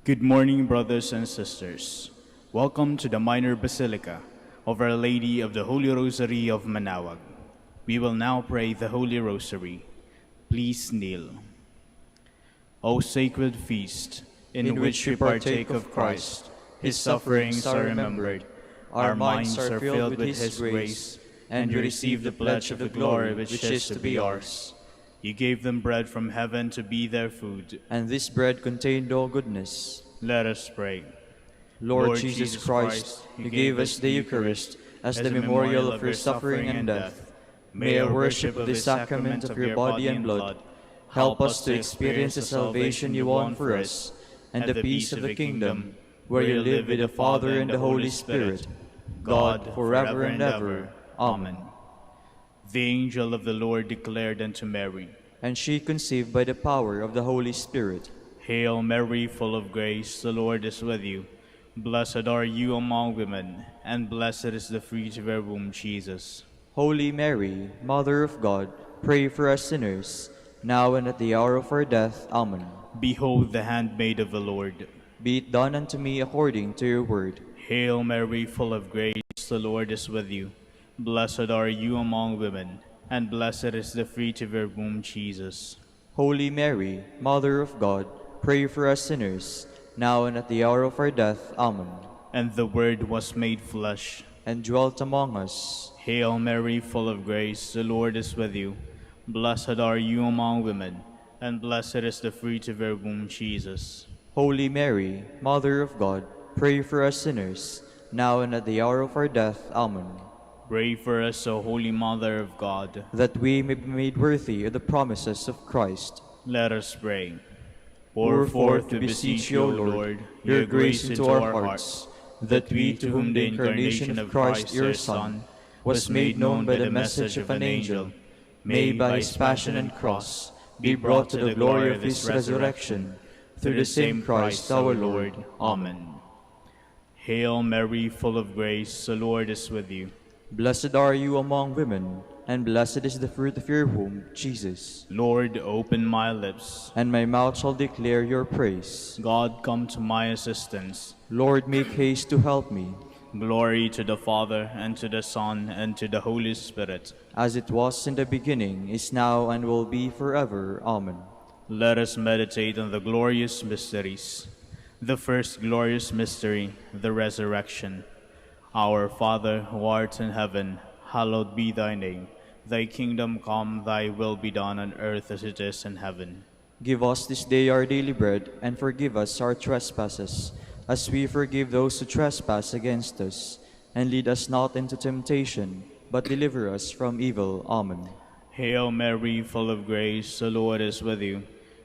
Good morning, brothers and sisters. Welcome to the Minor Basilica of Our Lady of the Holy Rosary of Manaoag. We will now pray the Holy Rosary. Please kneel. O sacred feast, in which we partake of Christ, his sufferings are remembered, our minds are filled with his grace, and we receive the pledge of the glory which is to be ours. You gave them bread from heaven to be their food, and this bread contained all goodness. Let us pray. Lord Jesus Christ, you gave us the Eucharist as the memorial of your suffering and death. May our worship of the sacrament of your body and blood help us to experience the salvation you won for us, and the peace of the kingdom, where you live with the Father and the Holy Spirit, God, forever and ever. Amen. The angel of the Lord declared unto Mary, and she conceived by the power of the Holy Spirit. Hail Mary, full of grace, the Lord is with you. Blessed are you among women, and blessed is the fruit of your womb, Jesus. Holy Mary, Mother of God, pray for us sinners, now and at the hour of our death. Amen. Behold the handmaid of the Lord. Be it done unto me according to your word. Hail Mary, full of grace, the Lord is with you. Blessed are you among women, and blessed is the fruit of your womb, Jesus. Holy Mary, Mother of God, pray for us sinners, now and at the hour of our death. Amen. And the Word was made flesh, and dwelt among us. Hail Mary, full of grace, the Lord is with you. Blessed are you among women, and blessed is the fruit of your womb, Jesus. Holy Mary, Mother of God, pray for us sinners, now and at the hour of our death. Amen. Pray for us, O Holy Mother of God, that we may be made worthy of the promises of Christ. Let us pray. Pour forth, to beseech you, O Lord, your grace into our hearts, that we, to whom the incarnation of Christ, your Son, was made known by the message of an angel, may, by his passion and cross, be brought to the glory of his resurrection, through the same Christ our Lord. Amen. Hail Mary, full of grace, the Lord is with you. Blessed are you among women, and blessed is the fruit of your womb, Jesus. Lord, open my lips, and my mouth shall declare your praise. God, come to my assistance. Lord, make haste to help me. Glory to the Father, and to the Son, and to the Holy Spirit. As it was in the beginning, is now, and will be forever. Amen. Let us meditate on the glorious mysteries. The first glorious mystery, the resurrection. Our Father, who art in heaven, hallowed be thy name. Thy kingdom come, thy will be done on earth as it is in heaven. Give us this day our daily bread, and forgive us our trespasses, as we forgive those who trespass against us. And lead us not into temptation, but deliver us from evil. Amen. Hail Mary, full of grace, the Lord is with you.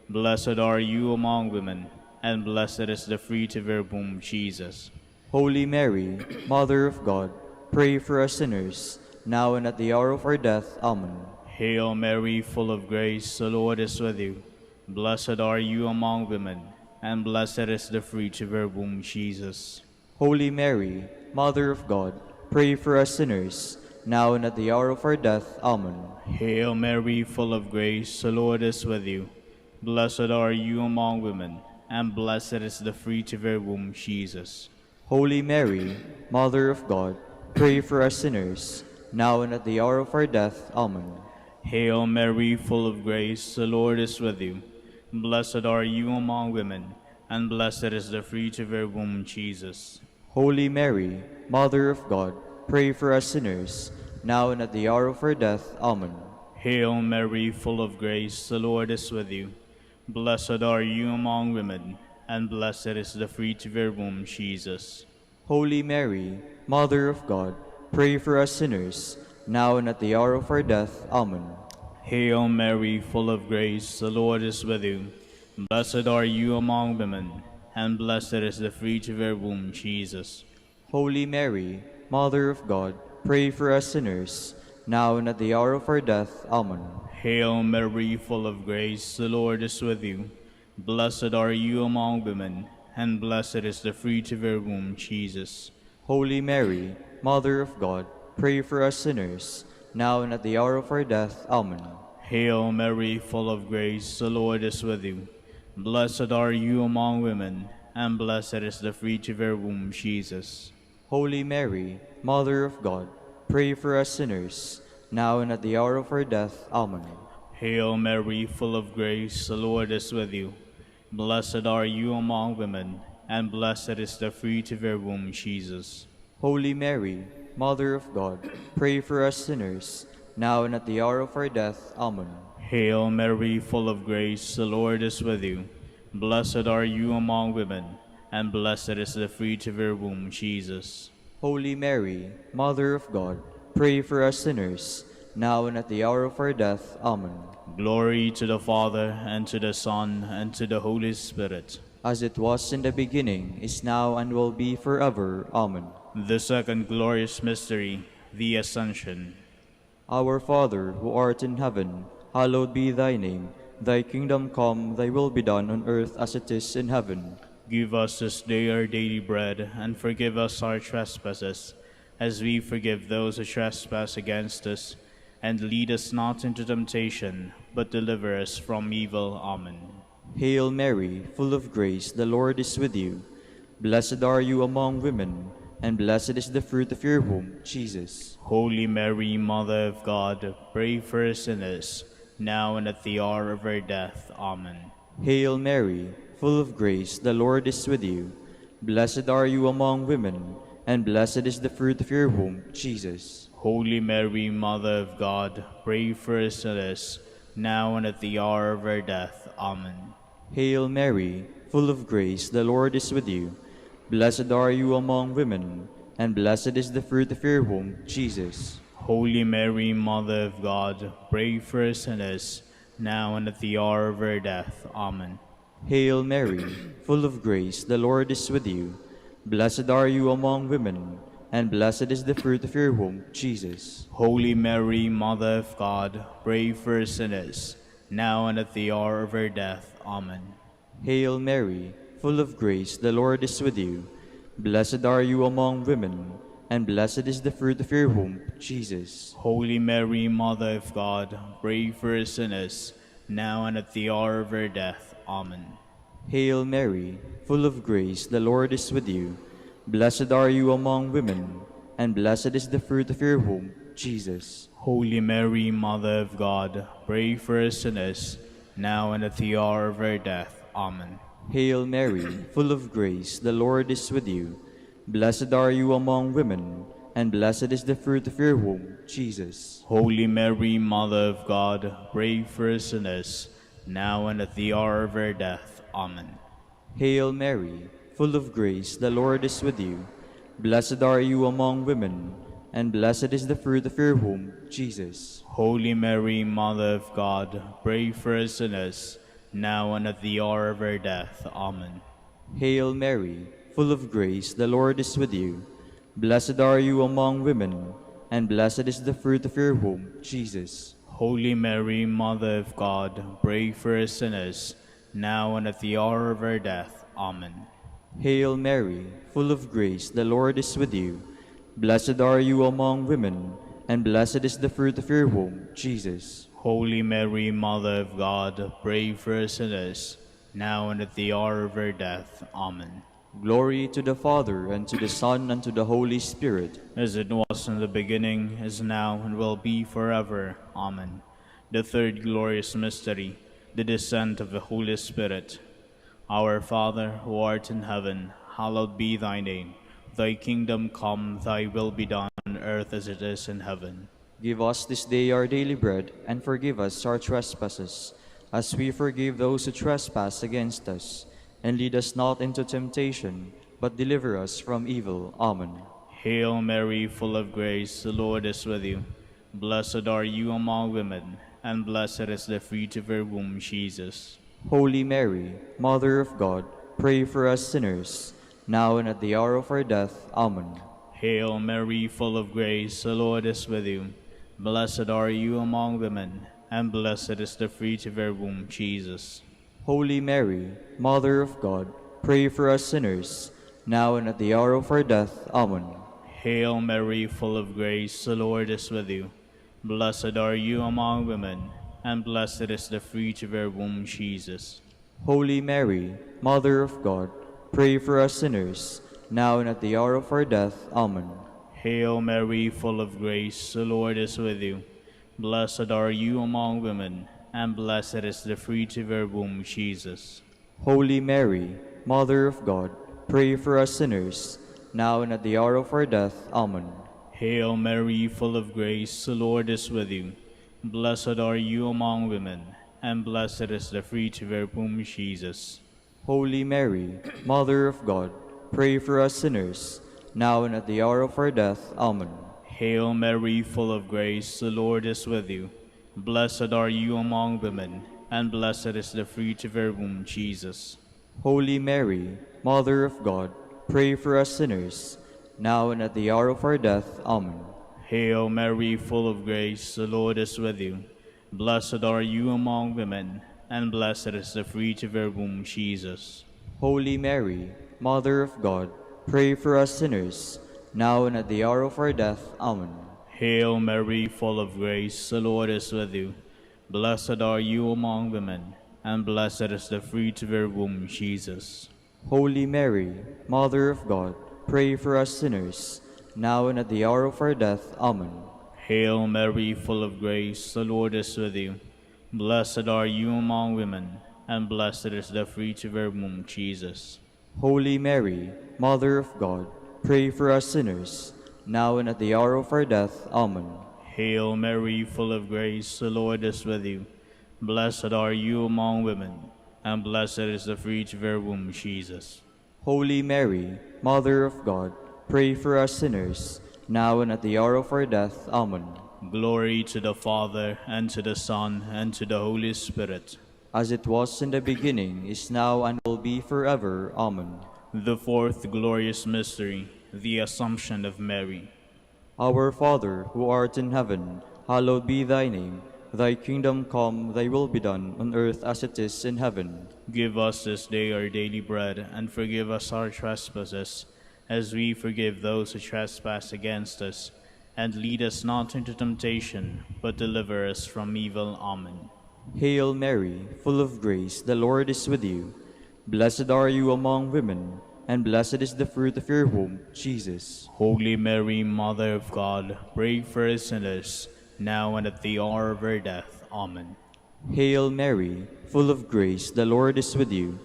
Blessed are you among women, and blessed is the fruit of your womb, Jesus. Holy Mary, Mother of God, pray for us sinners, now and at the hour of our death. Amen. Hail Mary, full of grace, the Lord is with you. Blessed are you among women, and blessed is the fruit of your womb, Jesus. Holy Mary, Mother of God, pray for us sinners, now and at the hour of our death. Amen. Hail Mary, full of grace, the Lord is with you. Blessed are you among women, and blessed is the fruit of your womb, Jesus. Holy Mary, Mother of God, pray for us sinners, now and at the hour of our death. Amen. Hail Mary, full of grace, the Lord is with you. Blessed are you among women, and blessed is the fruit of your womb, Jesus. Holy Mary, Mother of God, pray for us sinners, now and at the hour of our death. Amen. Hail Mary, full of grace, the Lord is with you. Blessed are you among women, and blessed is the fruit of your womb, Jesus. Holy Mary, Mother of God, pray for us sinners, now and at the hour of our death. Amen. Hail Mary, full of grace, the Lord is with you. Blessed are you among women, and blessed is the fruit of your womb, Jesus. Holy Mary, Mother of God, pray for us sinners, now and at the hour of our death. Amen. Hail Mary, full of grace, the Lord is with you. Blessed are you among women, and blessed is the fruit of your womb, Jesus. Holy Mary, Mother of God, pray for us sinners, now and at the hour of our death. Amen. Hail Mary, full of grace, the Lord is with you. Blessed are you among women, and blessed is the fruit of your womb, Jesus. Holy Mary, Mother of God, pray for us sinners, now and at the hour of our death. Amen. Hail Mary, full of grace, the Lord is with you. Blessed are you among women, and blessed is the fruit of your womb, Jesus. Holy Mary, Mother of God, pray for us sinners, now and at the hour of our death. Amen. Hail Mary, full of grace, the Lord is with you. Blessed are you among women, and blessed is the fruit of your womb, Jesus. Holy Mary, Mother of God, pray for us sinners, now and at the hour of our death. Amen. Glory to the Father, and to the Son, and to the Holy Spirit. As it was in the beginning, is now, and will be forever. Amen. The second glorious mystery, the Ascension. Our Father, who art in heaven, hallowed be thy name. Thy kingdom come, thy will be done on earth as it is in heaven. Give us this day our daily bread, and forgive us our trespasses, as we forgive those who trespass against us. And lead us not into temptation, but deliver us from evil. Amen. Hail Mary, full of grace, the Lord is with you. Blessed are you among women, and blessed is the fruit of your womb, Jesus. Holy Mary, Mother of God, pray for us sinners, now and at the hour of our death. Amen. Hail Mary, full of grace, the Lord is with you. Blessed are you among women, and blessed is the fruit of your womb, Jesus. Holy Mary, Mother of God, pray for us sinners, now and at the hour of our death. Amen. Hail Mary, full of grace, the Lord is with you. Blessed are you among women, and blessed is the fruit of your womb, Jesus. Holy Mary, Mother of God, pray for us sinners, now and at the hour of our death. Amen. Hail Mary, full of grace, the Lord is with you. Blessed are you among women, and blessed is the fruit of your womb, Jesus. Holy Mary, Mother of God, pray for us sinners, now and at the hour of our death. Amen. Hail Mary, full of grace, the Lord is with you. Blessed are you among women, and blessed is the fruit of your womb, Jesus. Holy Mary, Mother of God, pray for us sinners, now and at the hour of our death. Amen. Hail Mary, full of grace, the Lord is with you. Blessed are you among women, and blessed is the fruit of your womb, Jesus. Holy Mary, Mother of God, pray for us sinners, now and at the hour of our death. Amen. Hail Mary, full of grace, the Lord is with you. Blessed are you among women, and blessed is the fruit of your womb, Jesus. Holy Mary, Mother of God, pray for us sinners, now and at the hour of our death. Amen. Hail Mary, full of grace, the Lord is with you. Blessed are you among women, and blessed is the fruit of your womb, Jesus. Holy Mary, Mother of God, pray for us sinners, now and at the hour of our death. Amen. Hail Mary, full of grace, the Lord is with you. Blessed are you among women, and blessed is the fruit of your womb, Jesus. Holy Mary, Mother of God, pray for us sinners, now and at the hour of our death. Amen. Hail Mary, full of grace, the Lord is with you. Blessed are you among women, and blessed is the fruit of your womb, Jesus. Holy Mary, Mother of God, pray for us sinners, now and at the hour of our death. Amen. Glory to the Father, and to the Son, and to the Holy Spirit. As it was in the beginning, is now, and will be forever. Amen. The third glorious mystery, the descent of the Holy Spirit. Our Father, who art in heaven, hallowed be thy name. Thy kingdom come, thy will be done on earth as it is in heaven. Give us this day our daily bread, and forgive us our trespasses, as we forgive those who trespass against us. And lead us not into temptation, but deliver us from evil. Amen. Hail Mary, full of grace, the Lord is with you. Blessed are you among women, and blessed is the fruit of your womb, Jesus. Holy Mary, Mother of God, pray for us sinners, now and at the hour of our death. Amen. Hail Mary, full of grace, the Lord is with you. Blessed are you among women, and blessed is the fruit of your womb, Jesus. Holy Mary, Mother of God, pray for us sinners, now and at the hour of our death. Amen. Hail Mary, full of grace, the Lord is with you. Blessed are you among women, and blessed is the fruit of your womb, Jesus. Holy Mary, Mother of God, pray for us sinners, now and at the hour of our death. Amen. Hail Mary, full of grace, the Lord is with you. Blessed are you among women, and blessed is the fruit of your womb, Jesus. Holy Mary, Mother of God, pray for us sinners, now and at the hour of our death. Amen. Hail Mary, full of grace, the Lord is with you. Blessed are you among women, and blessed is the fruit of your womb, Jesus. Holy Mary, Mother of God, pray for us sinners, now and at the hour of our death. Amen. Hail Mary, full of grace, the Lord is with you. Blessed are you among women, and blessed is the fruit of your womb, Jesus. Holy Mary, Mother of God, pray for us sinners, now and at the hour of our death. Amen. Hail Mary, full of grace, the Lord is with you. Blessed are you among women, and blessed is the fruit of your womb, Jesus. Holy Mary, Mother of God, pray for us sinners, now and at the hour of our death. Amen. Hail Mary, full of grace, the Lord is with you. Blessed are you among women, and blessed is the fruit of your womb, Jesus. Holy Mary, Mother of God, pray for us sinners, now and at the hour of our death. Amen. Hail Mary, full of grace, the Lord is with you. Blessed are you among women, and blessed is the fruit of your womb, Jesus. Holy Mary, Mother of God, pray for us sinners, now and at the hour of our death. Amen. Hail Mary, full of grace, the Lord is with you. Blessed are you among women, and blessed is the fruit of your womb, Jesus. Holy Mary, Mother of God, pray for us sinners, now and at the hour of our death. Amen. Glory to the Father, and to the Son, and to the Holy Spirit. As it was in the beginning, is now, and will be forever. Amen. The fourth glorious mystery, the Assumption of Mary. Our Father, who art in heaven, hallowed be thy name. Thy kingdom come, thy will be done, on earth as it is in heaven. Give us this day our daily bread, and forgive us our trespasses, as we forgive those who trespass against us. And lead us not into temptation, but deliver us from evil. Amen. Hail Mary, full of grace, the Lord is with you. Blessed are you among women, and blessed is the fruit of your womb, Jesus. Holy Mary, Mother of God, pray for us sinners, now and at the hour of our death. Amen. Hail Mary, full of grace, the Lord is with you.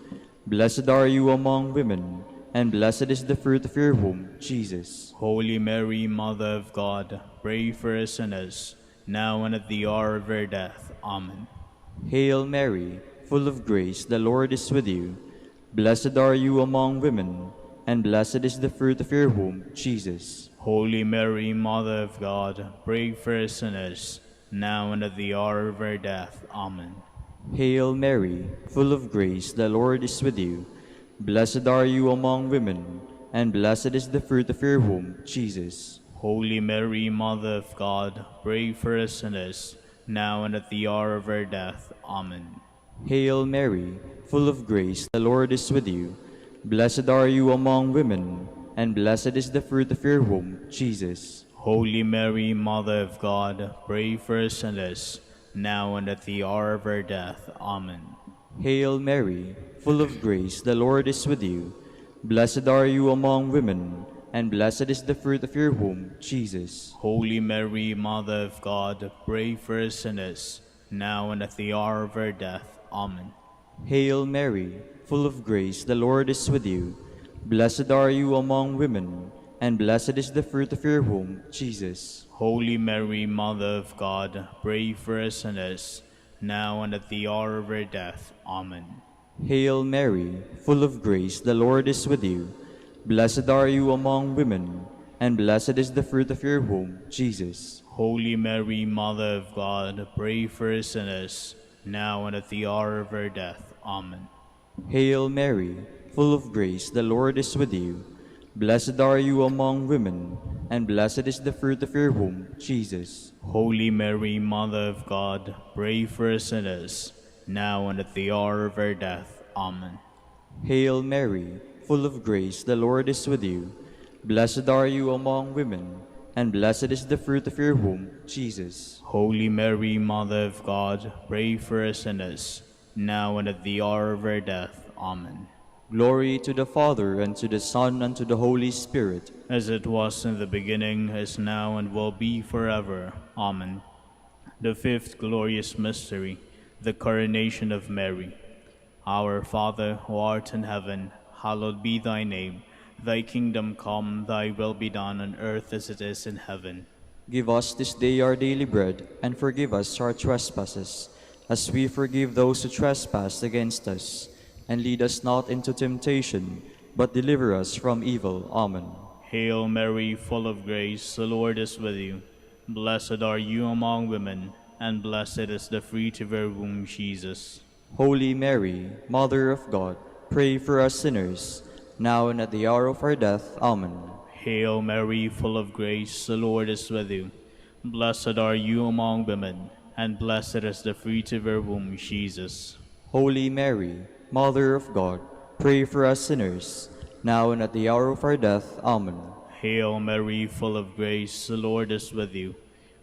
Blessed are you among women, and blessed is the fruit of your womb, Jesus. Holy Mary, Mother of God, pray for us sinners, now and at the hour of our death. Amen. Hail Mary, full of grace, the Lord is with you. Blessed are you among women, and blessed is the fruit of your womb, Jesus. Holy Mary, Mother of God, pray for us sinners, now and at the hour of our death. Amen. Hail Mary, full of grace, the Lord is with you. Blessed are you among women, and blessed is the fruit of your womb, Jesus. Holy Mary, Mother of God, pray for us sinners, now and at the hour of our death. Amen. Hail Mary, full of grace, the Lord is with you. Blessed are you among women, and blessed is the fruit of your womb, Jesus. Holy Mary, Mother of God, pray for us sinners, now and at the hour of our death. Amen. Hail Mary, full of grace, the Lord is with you. Blessed are you among women, and blessed is the fruit of your womb, Jesus. Holy Mary, Mother of God, pray for us sinners, now and at the hour of our death. Amen. Hail Mary, full of grace, the Lord is with you. Blessed are you among women, and blessed is the fruit of your womb, Jesus. Holy Mary, Mother of God, pray for us sinners, now and at the hour of our death. Amen. Hail Mary, full of grace, the Lord is with you. Blessed are you among women, and blessed is the fruit of your womb, Jesus. Holy Mary, Mother of God, pray for us sinners, now and at the hour of our death. Amen. Hail Mary, full of grace, the Lord is with you. Blessed are you among women, and blessed is the fruit of your womb, Jesus. Holy Mary, Mother of God, pray for us sinners, now and at the hour of our death. Amen. Hail Mary, full of grace, the Lord is with you. Blessed are you among women, and blessed is the fruit of your womb, Jesus. Holy Mary, Mother of God, pray for us sinners, now and at the hour of our death. Amen. Glory to the Father, and to the Son, and to the Holy Spirit. As it was in the beginning, is now, and will be forever. Amen. The fifth glorious mystery, the Coronation of Mary. Our Father, who art in heaven, hallowed be thy name. Thy kingdom come, thy will be done on earth as it is in heaven. Give us this day our daily bread, and forgive us our trespasses, as we forgive those who trespass against us. And lead us not into temptation, but deliver us from evil. Amen. Hail Mary, full of grace, the Lord is with you. Blessed are you among women, and blessed is the fruit of your womb, Jesus. Holy Mary, Mother of God, pray for us sinners, now and at the hour of our death. Amen. Hail Mary, full of grace, the Lord is with you. Blessed are you among women, and blessed is the fruit of your womb, Jesus. Holy Mary, Mother of God, pray for us sinners, now and at the hour of our death. Amen. Hail Mary, full of grace, the Lord is with you.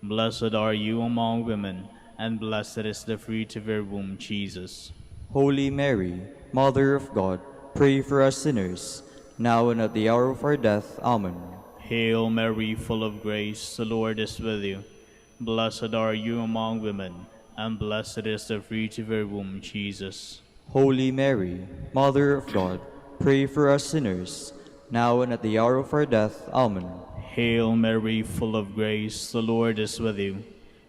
Blessed are you among women, and blessed is the fruit of your womb, Jesus. Holy Mary, Mother of God, pray for us sinners, now and at the hour of our death. Amen. Hail Mary, full of grace, the Lord is with you. Blessed are you among women, and blessed is the fruit of your womb, Jesus. Holy Mary, Mother of God, pray for us sinners, now and at the hour of our death. Amen. Hail Mary, full of grace, the Lord is with you.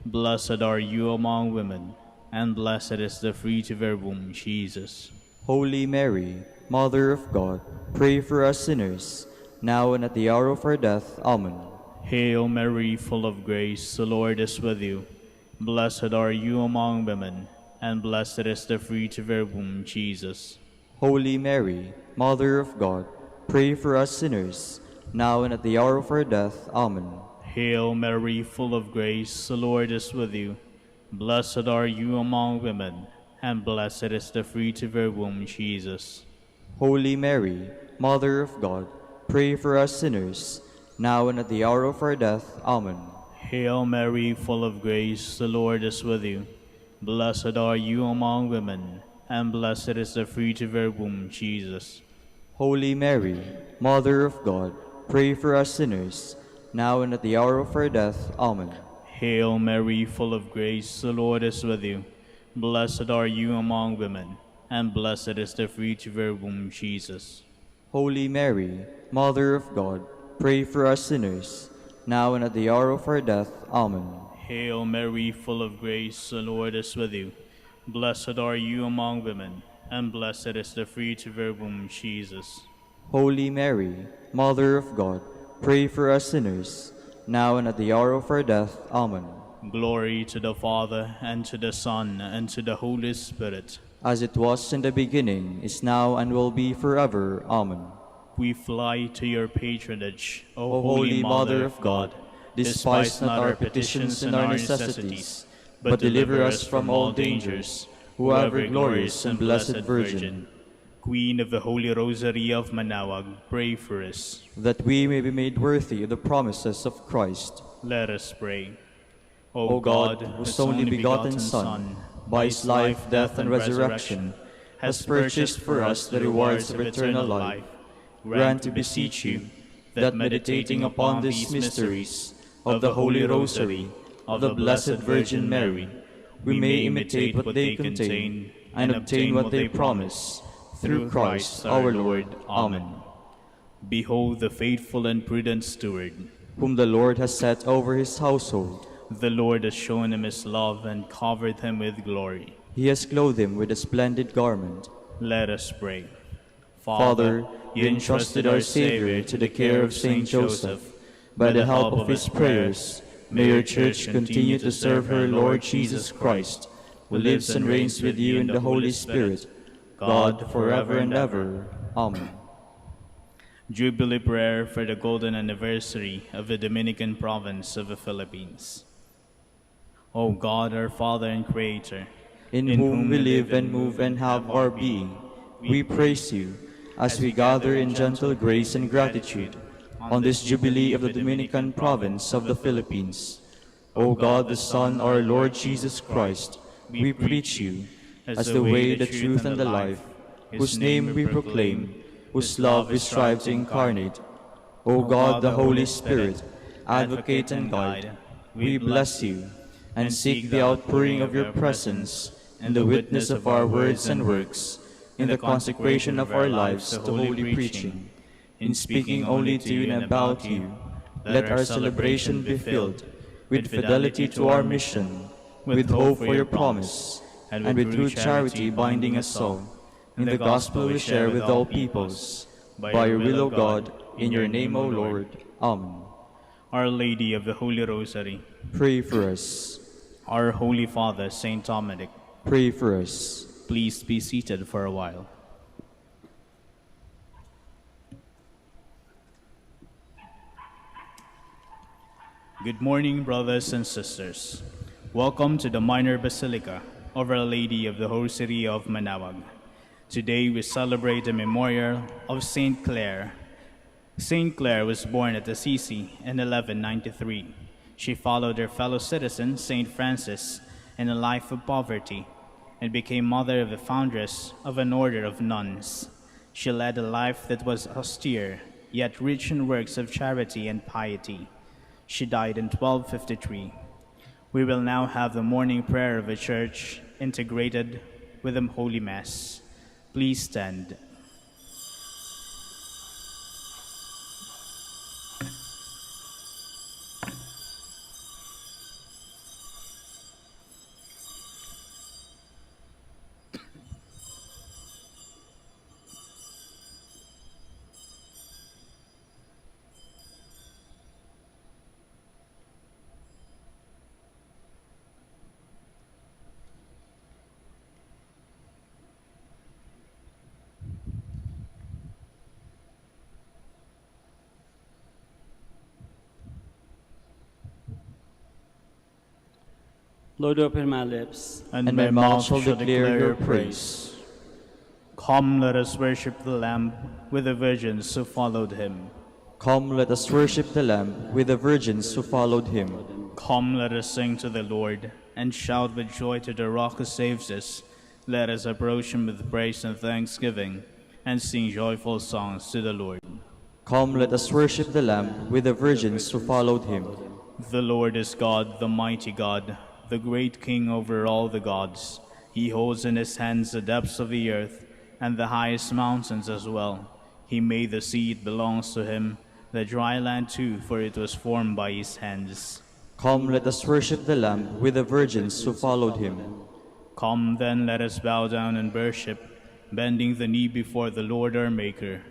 Blessed are you among women, and blessed is the fruit of your womb, Jesus. Holy Mary, Mother of God, pray for us sinners, now and at the hour of our death. Amen. Hail Mary, full of grace, the Lord is with you. Blessed are you among women, and blessed is the fruit of your womb, Jesus. Holy Mary, Mother of God, pray for us sinners, now and at the hour of our death. Amen. Hail Mary, full of grace, the Lord is with you. Blessed are you among women, and blessed is the fruit of your womb, Jesus. Holy Mary, Mother of God, pray for us sinners, now and at the hour of our death. Amen. Hail Mary, full of grace, the Lord is with you. Blessed are you among women, and blessed is the fruit of your womb, Jesus. Holy Mary, Mother of God, pray for us sinners, now and at the hour of our death. Amen. Hail Mary, full of grace, the Lord is with you. Blessed are you among women, and blessed is the fruit of your womb, Jesus. Holy Mary, Mother of God, pray for us sinners, now and at the hour of our death. Amen. Hail Mary, full of grace, the Lord is with you. Blessed are you among women, and blessed is the fruit of your womb, Jesus. Holy Mary, Mother of God, pray for us sinners, now and at the hour of our death. Amen. Glory to the Father, and to the Son, and to the Holy Spirit. As it was in the beginning, is now, and will be forever. Amen. We fly to your patronage, O Holy Mother of God, despise not our petitions and our necessities, but deliver us from all dangers, who ever glorious and blessed Virgin. Queen of the Holy Rosary of Manaoag, pray for us, that we may be made worthy of the promises of Christ. Let us pray. O God, whose only begotten Son, by his life, death, and resurrection, has purchased for us the rewards of eternal life, grant, we beseech you, that meditating upon these mysteries of the Holy Rosary of the Blessed Virgin Mary, we may imitate what they contain and obtain what they promise, through Christ our Lord. Amen. Behold the faithful and prudent steward, whom the Lord has set over his household. The Lord has shown him his love and covered him with glory. He has clothed him with a splendid garment. Let us pray. Father, you entrusted our Savior to the care of Saint Joseph. By the help of his prayers, may your Church continue to serve her Lord Jesus Christ, who lives and reigns with you in the Holy Spirit, God, forever and ever. Amen. Jubilee prayer for the golden anniversary of the Dominican province of the Philippines. O God, our Father and Creator, in whom we live and move and have our being, we praise you as we gather in gentle grace and gratitude on this Jubilee of the Dominican province of the Philippines. O God, the Son, our Lord Jesus Christ, we preach you as the way, the truth, and the life, whose name we proclaim, whose love we strive to incarnate. O God, the Holy Spirit, advocate and guide, we bless you, and seek the outpouring of your presence in the witness of our words and works, in the consecration of our lives to holy preaching, in speaking only to you and about you. Let our celebration be filled with fidelity to our mission, with hope for your promise, and with true charity binding us all, in the gospel we share with all peoples. By your will, O God, in your name, O Lord. Amen. Our Lady of the Holy Rosary, Pray for us. our Holy Father, Saint Dominic, Pray for us. please be seated for a while. Good morning, brothers and sisters. Welcome to the Minor Basilica of Our Lady of the Rosary of Manaoag. Today we celebrate the memorial of Saint Clare. Saint Clare was born at Assisi in 1193. She followed her fellow citizen, Saint Francis, in a life of poverty and became mother of the foundress of an order of nuns. She led a life that was austere, yet rich in works of charity and piety. She died in 1253. We will now have the morning prayer of the Church integrated with the Holy Mass. Please stand. Lord, open my lips, And my mouth shall declare your praise. Come, let us worship the Lamb with the virgins who followed him. Come, let us worship the Lamb with the virgins who followed him. Come, let us sing to the Lord, and shout with joy to the Rock who saves us. Let us approach him with praise and thanksgiving, and sing joyful songs to the Lord. Come, let us worship the Lamb with the virgins who followed him. The Lord is God, the mighty God, the great King over all the gods. He holds in his hands the depths of the earth, and the highest mountains as well. He made the sea, it belongs to him, the dry land too, for it was formed by his hands. Come, let us worship the Lamb with the virgins who followed him. Come then, let us bow down and worship, bending the knee before the Lord our Maker.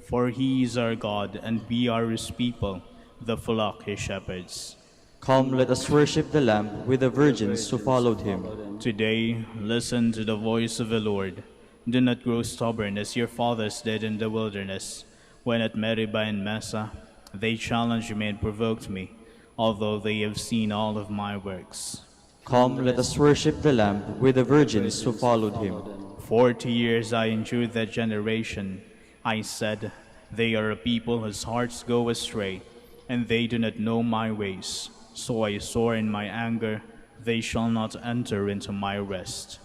For he is our God, and we are his people, the flock his shepherds. Come, let us worship the Lamb with the virgins who followed him. Today, listen to the voice of the Lord. Do not grow stubborn as your fathers did in the wilderness, when at Meribah and Massa they challenged me and provoked me, although they have seen all of my works. Come, let us worship the Lamb with the virgins who followed him. 40 years I endured that generation. I said, they are a people whose hearts go astray, and they do not know my ways. So I swore in my anger, they shall not enter into my rest.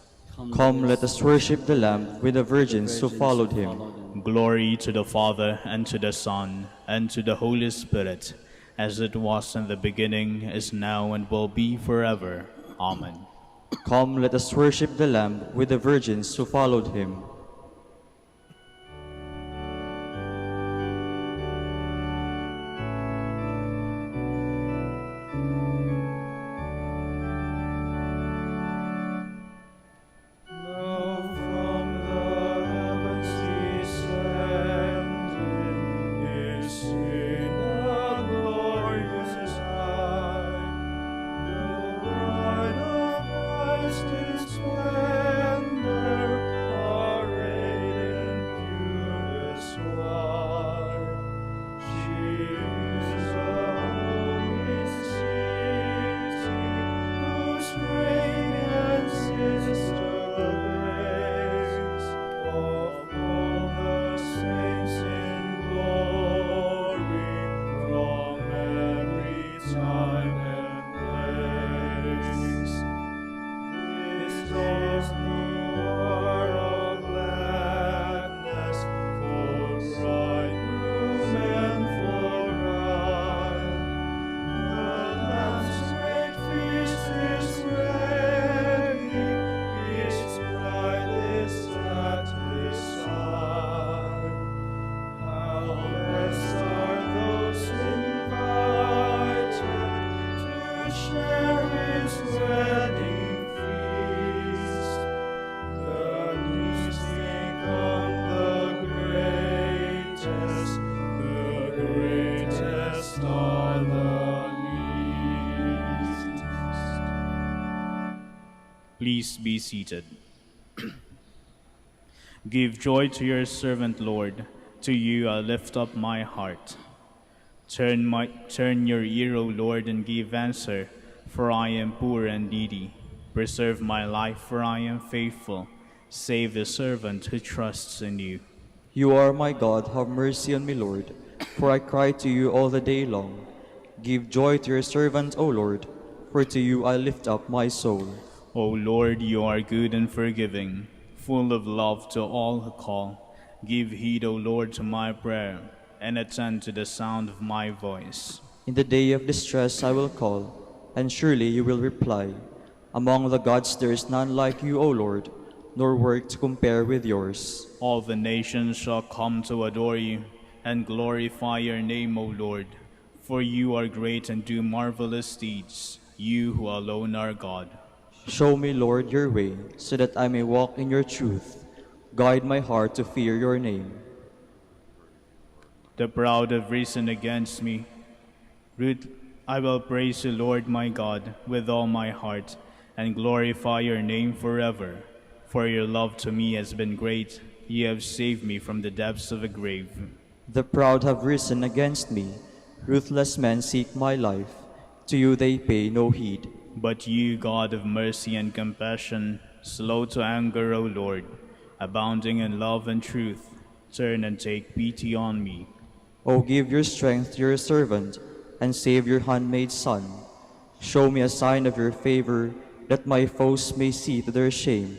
Come, let us worship the Lamb with the virgins who followed him. Glory to the Father, and to the Son, and to the Holy Spirit, as it was in the beginning, is now, and will be forever. Amen. Come, let us worship the Lamb with the virgins who followed him. Please be seated. Give joy to your servant, Lord. To you I lift up my heart. Turn your ear, O Lord, and give answer, for I am poor and needy. Preserve my life, for I am faithful. Save the servant who trusts in you. You are my God, have mercy on me, Lord, for I cry to you all the day long. Give joy to your servant, O Lord, for to you I lift up my soul. O Lord, you are good and forgiving, full of love to all who call. Give heed, O Lord, to my prayer, and attend to the sound of my voice. In the day of distress I will call, and surely you will reply. Among the gods there is none like you, O Lord, nor work to compare with yours. All the nations shall come to adore you, and glorify your name, O Lord. For you are great and do marvelous deeds, you who alone are God. Show me, Lord, your way, so that I may walk in your truth. Guide my heart to fear your name. The proud have risen against me. I will praise you, Lord my God, with all my heart, and glorify your name forever. For your love to me has been great. You have saved me from the depths of a grave. The proud have risen against me. Ruthless men seek my life. To you they pay no heed. But you, God of mercy and compassion, slow to anger, O Lord, abounding in love and truth, turn and take pity on me. O give your strength to your servant, and save your handmaid's son. Show me a sign of your favor, that my foes may see to their shame,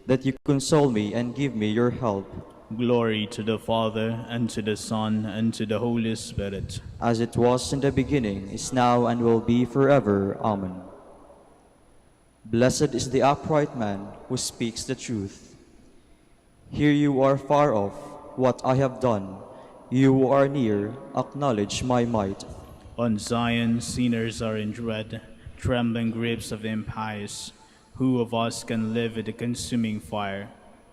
that you console me and give me your help. Glory to the Father, and to the Son, and to the Holy Spirit. As it was in the beginning, is now, and will be forever. Amen. Blessed is the upright man who speaks the truth. Here you are far off, what I have done. You who are near, acknowledge my might. On Zion sinners are in dread, trembling grips of the impious. Who of us can live with the consuming fire?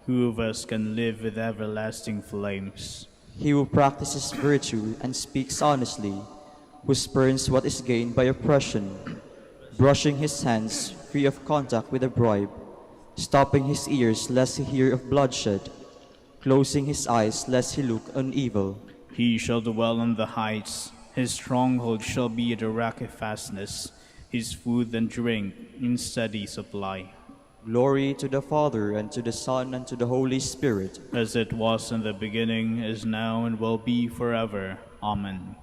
Who of us can live with everlasting flames? He who practices virtue and speaks honestly, who spurns what is gained by oppression, brushing his hands free of contact with a bribe, stopping his ears lest he hear of bloodshed, closing his eyes lest he look on evil. He shall dwell on the heights. His stronghold shall be the rock of fastness, his food and drink in steady supply. Glory to the Father, and to the Son, and to the Holy Spirit. As it was in the beginning, is now, and will be forever. Amen.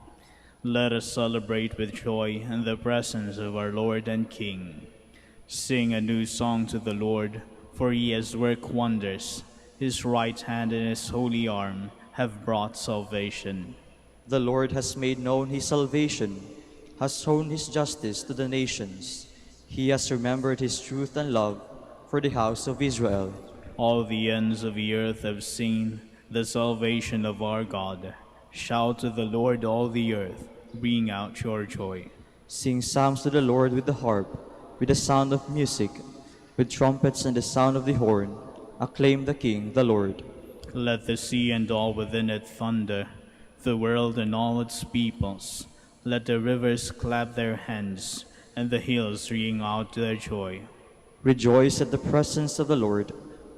Let us celebrate with joy in the presence of our Lord and King. Sing a new song to the Lord, for he has worked wonders. His right hand and his holy arm have brought salvation. The Lord has made known his salvation, has shown his justice to the nations. He has remembered his truth and love for the house of Israel. All the ends of the earth have seen the salvation of our God. Shout to the Lord, all the earth, bring out your joy. Sing psalms to the Lord with the harp, with the sound of music, with trumpets and the sound of the horn. Acclaim the King, the Lord. Let the sea and all within it thunder, the world and all its peoples. Let the rivers clap their hands, and the hills ring out their joy. Rejoice at the presence of the Lord,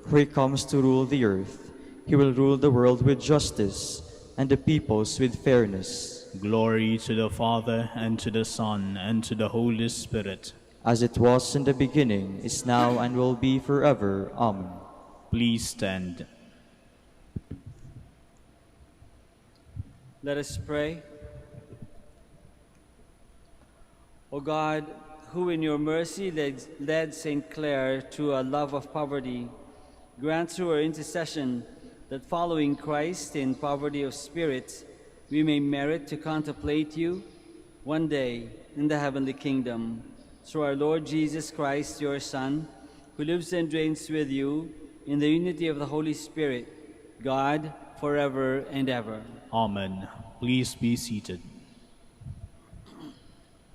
for he comes to rule the earth. He will rule the world with justice, and the peoples with fairness. Glory to the Father, and to the Son, and to the Holy Spirit. As it was in the beginning, is now, and will be forever. Amen. Please stand. Let us pray. O God, who in your mercy led St. Clare to a love of poverty, grant through her intercession that following Christ in poverty of spirit, we may merit to contemplate you one day in the heavenly kingdom. Through our Lord Jesus Christ, your Son, who lives and reigns with you in the unity of the Holy Spirit, God, forever and ever. Amen. Please be seated.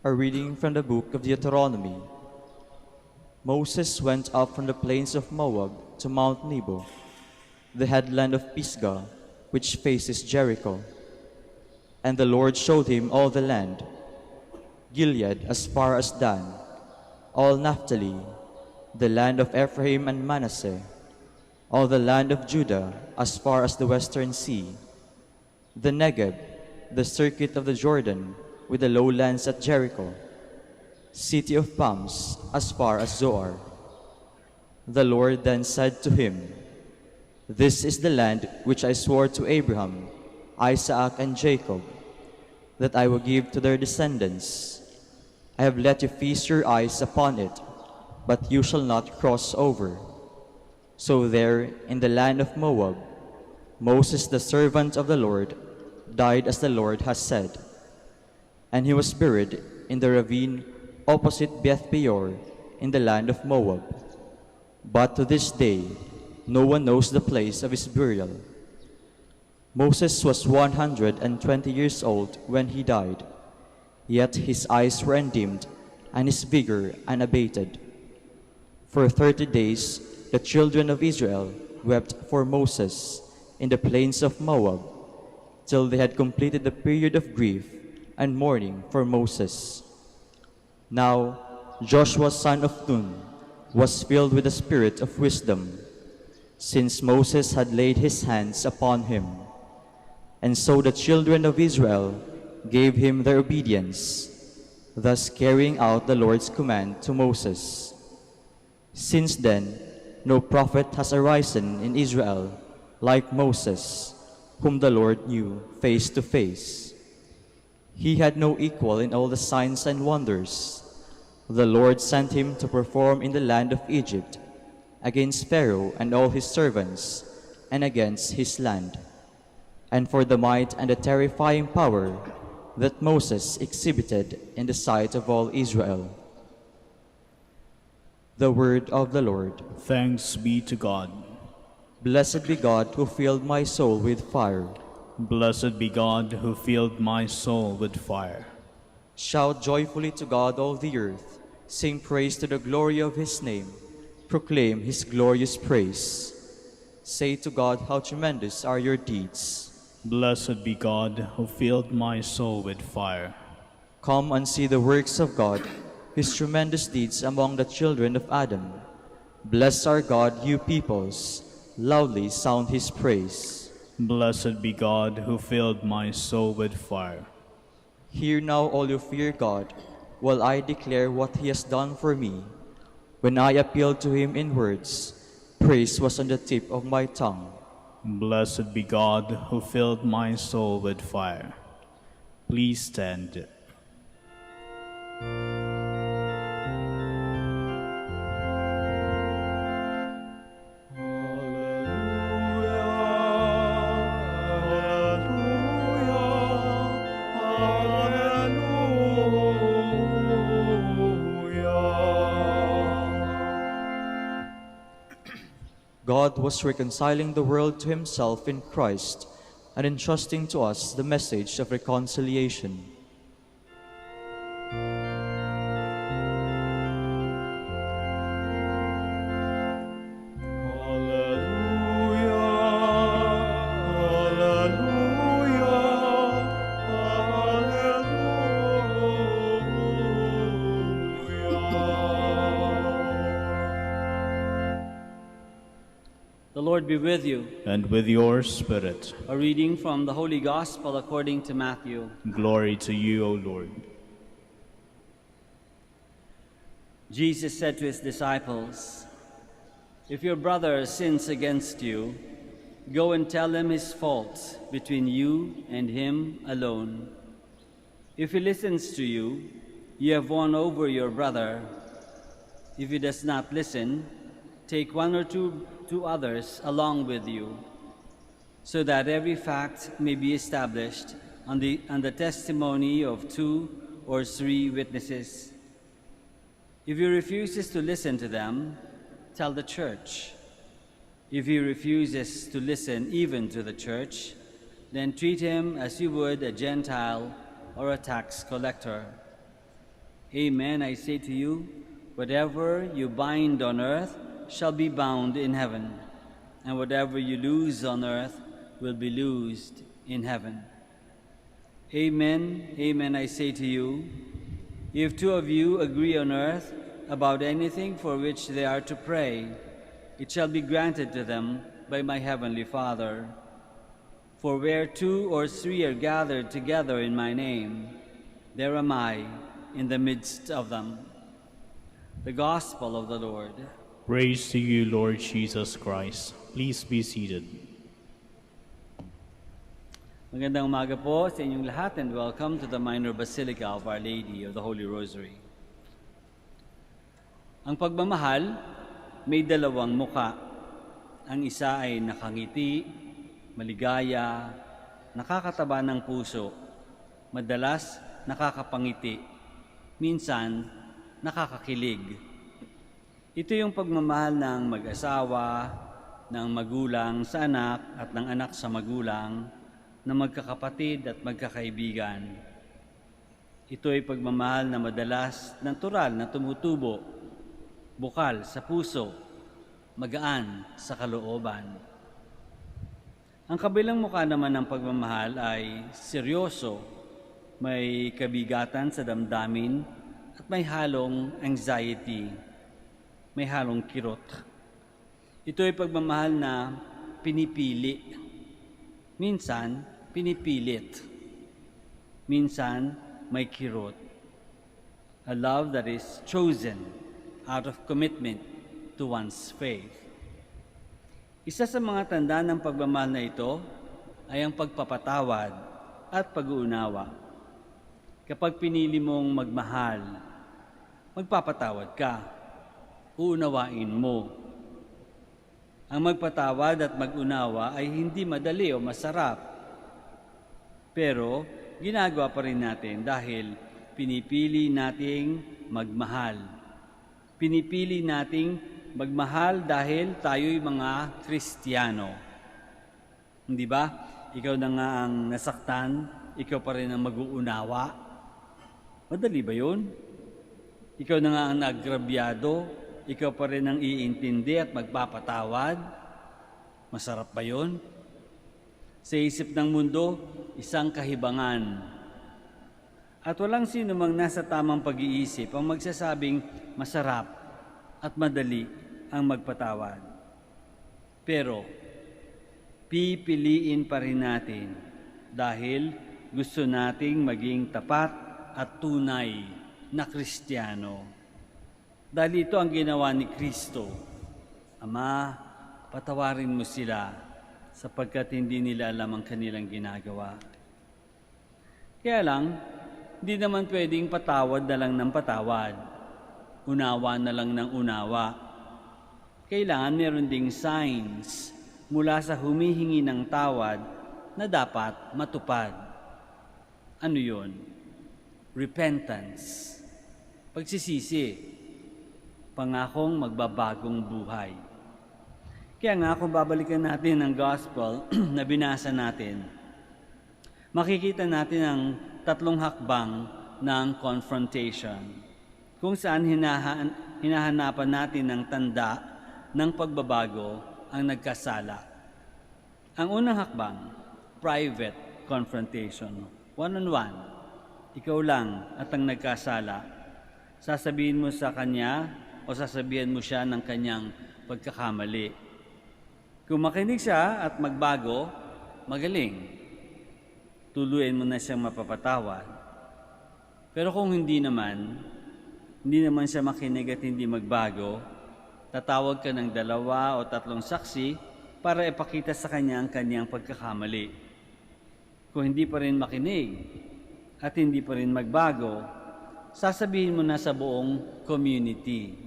A reading from the Book of Deuteronomy. Moses went up from the plains of Moab to Mount Nebo, the headland of Pisgah, which faces Jericho. And the Lord showed him all the land, Gilead as far as Dan, all Naphtali, the land of Ephraim and Manasseh, all the land of Judah as far as the western sea, the Negeb, the circuit of the Jordan, with the lowlands at Jericho, city of palms as far as Zoar. The Lord then said to him, This is the land which I swore to Abraham, Isaac, and Jacob, that I will give to their descendants. I have let you feast your eyes upon it, but you shall not cross over. So there, in the land of Moab, Moses, the servant of the Lord, died as the Lord has said. And he was buried in the ravine opposite Beth Peor in the land of Moab. But to this day, no one knows the place of his burial. Moses was 120 years old when he died, yet his eyes were undimmed and his vigor unabated. For 30 days the children of Israel wept for Moses in the plains of Moab, till they had completed the period of grief and mourning for Moses. Now Joshua son of Nun was filled with the spirit of wisdom, since Moses had laid his hands upon him. And so the children of Israel gave him their obedience, thus carrying out the Lord's command to Moses. Since then, no prophet has arisen in Israel like Moses, whom the Lord knew face to face. He had no equal in all the signs and wonders the Lord sent him to perform in the land of Egypt, against Pharaoh and all his servants, and against his land, and for the might and the terrifying power that Moses exhibited in the sight of all Israel. The word of the Lord. Thanks be to God. Blessed be God who filled my soul with fire. Blessed be God who filled my soul with fire. Shout joyfully to God, all the earth. Sing praise to the glory of his name. Proclaim his glorious praise. Say to God, how tremendous are your deeds. Blessed be God who filled my soul with fire. Come and see the works of God, his tremendous deeds among the children of Adam. Bless our God, you peoples. Loudly sound his praise. Blessed be God who filled my soul with fire. Hear now, all who fear God, while I declare what he has done for me. When I appealed to him in words, praise was on the tip of my tongue. Blessed be God who filled my soul with fire. Please stand. God was reconciling the world to himself in Christ and entrusting to us the message of reconciliation. The Lord be with you. And with your spirit. A reading from the Holy Gospel according to Matthew. Glory to you, O Lord. Jesus said to his disciples, "If your brother sins against you, go and tell him his fault between you and him alone. If he listens to you, you have won over your brother. If he does not listen, take one or two others along with you, so that every fact may be established on the testimony of 2 or 3 witnesses. If he refuses to listen to them, tell the church. If he refuses to listen even to the church, then treat him as you would a Gentile or a tax collector. Amen, I say to you, whatever you bind on earth shall be bound in heaven, and whatever you loose on earth will be loosed in heaven. Amen, amen, I say to you, if 2 of you agree on earth about anything for which they are to pray, it shall be granted to them by my heavenly Father. For where 2 or 3 are gathered together in my name, there am I in the midst of them. The Gospel of the Lord. Praise to you, Lord Jesus Christ. Please be seated. Magandang umaga po sa inyong lahat and welcome to the Minor Basilica of Our Lady of the Holy Rosary. Ang pagmamahal may dalawang muka. Ang isa ay nakangiti, maligaya, nakakataba ng puso, madalas nakakapangiti, minsan nakakakilig. Ito yung pagmamahal ng mag-asawa, ng magulang sa anak at ng anak sa magulang, na magkakapatid at magkakaibigan. Ito ay pagmamahal na madalas natural na tumutubo, bukal sa puso, magaan sa kalooban. Ang kabilang mukha naman ng pagmamahal ay seryoso, may kabigatan sa damdamin at may halong anxiety, may halong kirot. Ito ay pagmamahal na pinipili, minsan pinipilit, minsan may kirot. A love that is chosen out of commitment to one's faith. Isa sa mga tanda ng pagmamahal na ito ay ang pagpapatawad at pag-uunawa. Kapag pinili mong magmahal, magpapatawad ka, uunawain mo. Ang magpatawad at mag-unawa ay hindi madali o masarap, pero ginagawa pa rin natin dahil pinipili nating magmahal. Pinipili nating magmahal dahil tayo'y mga Kristiyano. Hindi ba? Ikaw na nga ang nasaktan, ikaw pa rin ang mag-uunawa. Madali ba yun? Ikaw na nga ang nagrabyado, ikaw pa rin ang iintindi at magpapatawad. Masarap ba yun? Sa isip ng mundo, isang kahibangan. At walang sino mang nasa tamang pag-iisip ang magsasabing masarap at madali ang magpatawad. Pero, pipiliin pa rin natin dahil gusto nating maging tapat at tunay na Kristiyano. Dahil ito ang ginawa ni Kristo. Ama, patawarin mo sila sapagkat hindi nila alam ang kanilang ginagawa. Kaya lang, hindi naman pwedeng patawad na lang ng patawad. Unawa na lang ng unawa. Kailangan meron ding signs mula sa humihingi ng tawad na dapat matupad. Ano yun? Repentance. Pagsisisi. Pangakong magbabagong buhay. Kaya nga kung babalikan natin ang gospel na binasa natin, makikita natin ang 3 hakbang ng confrontation, kung saan hinahanapan natin ng tanda ng pagbabago ang nagkasala. Ang unang hakbang, private confrontation, one-on-one. Ikaw lang at ang nagkasala. Sasabihin mo sa kanya o sasabihan mo siya ng kanyang pagkakamali. Kung makinig siya at magbago, magaling. Tuluyan mo na siyang mapapatawad. Pero kung hindi naman siya makinig at hindi magbago, tatawag ka ng 2 o 3 saksi para ipakita sa kanya ang kanyang pagkakamali. Kung hindi pa rin makinig at hindi pa rin magbago, sasabihin mo na sa buong community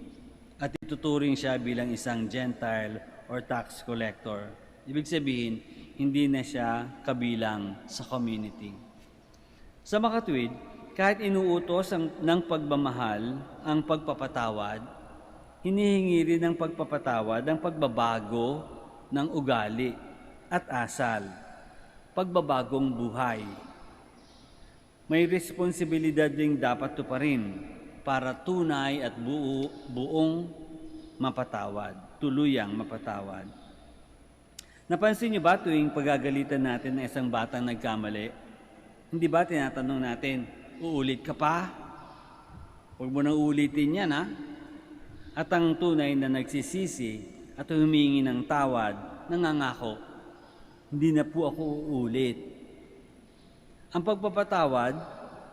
at ituturing siya bilang isang Gentile or tax collector. Ibig sabihin, hindi na siya kabilang sa community. Sa makatwid, kahit inuutos ng pagmamahal ang pagpapatawad, hinihingi rin ng pagpapatawad ang pagbabago ng ugali at asal, pagbabagong buhay. May responsibilidad ding dapat tuparin para tunay at buong mapatawad, tuluyang mapatawad. Napansin niyo ba tuwing pagagalitan natin ng isang batang nagkamali, hindi ba tinatanong natin, uulit ka pa? Huwag mo nang ulitin yan, ha? At ang tunay na nagsisisi at humingi ng tawad, nangangako, hindi na po ako uulit. Ang pagpapatawad,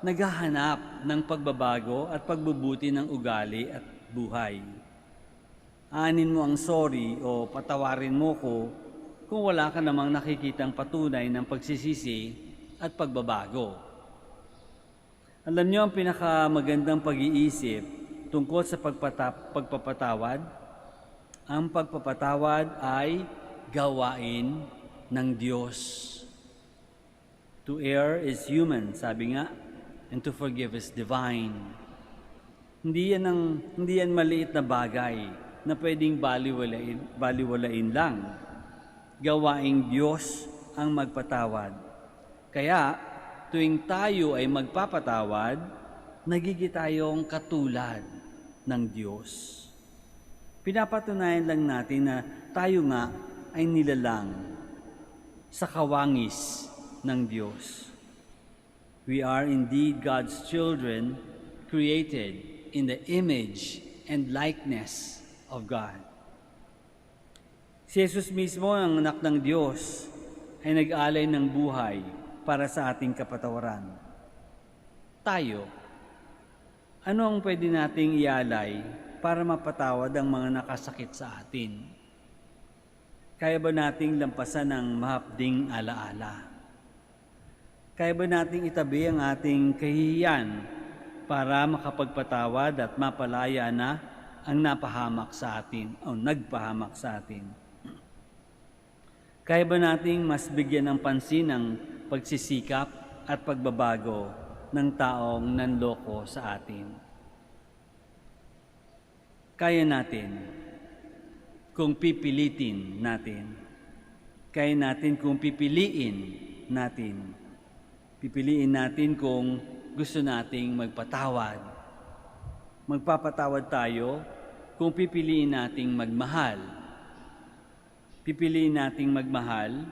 naghahanap ng pagbabago at pagbubuti ng ugali at buhay. Aanin mo ang sorry o patawarin mo ko kung wala ka namang nakikitang patunay ng pagsisisi at pagbabago. Alam niyo ang pinakamagandang pag-iisip tungkol sa pagpapatawad? Ang pagpapatawad ay gawain ng Diyos. To err is human, sabi nga, and to forgive is divine. Hindi yan maliit na bagay na pwedeng baliwalain lang. Gawaing Diyos ang magpatawad. Kaya, tuwing tayo ay magpapatawad, nagiging tayong katulad ng Diyos. Pinapatunayan lang natin na tayo nga ay nilalang sa kawangis ng Diyos. We are indeed God's children, created in the image and likeness of God. Si Jesus mismo, ang anak ng Diyos, ay nag-alay ng buhay para sa ating kapatawaran. Tayo, ano ang pwede nating ialay para mapatawad ang mga nakasakit sa atin? Kaya ba nating lampasan ang mahapding alaala? Kaya ba nating itabi ang ating kahihiyan para makapagpatawad at mapalaya na ang napahamak sa atin o nagpahamak sa atin? Kaya ba nating mas bigyan ng pansin ang pagsisikap at pagbabago ng taong nanloko sa atin? Kaya natin kung pipilitin natin. Kaya natin kung pipiliin natin. Pipiliin natin kung gusto nating magpatawad. Magpapatawad tayo kung pipiliin nating magmahal. Pipiliin nating magmahal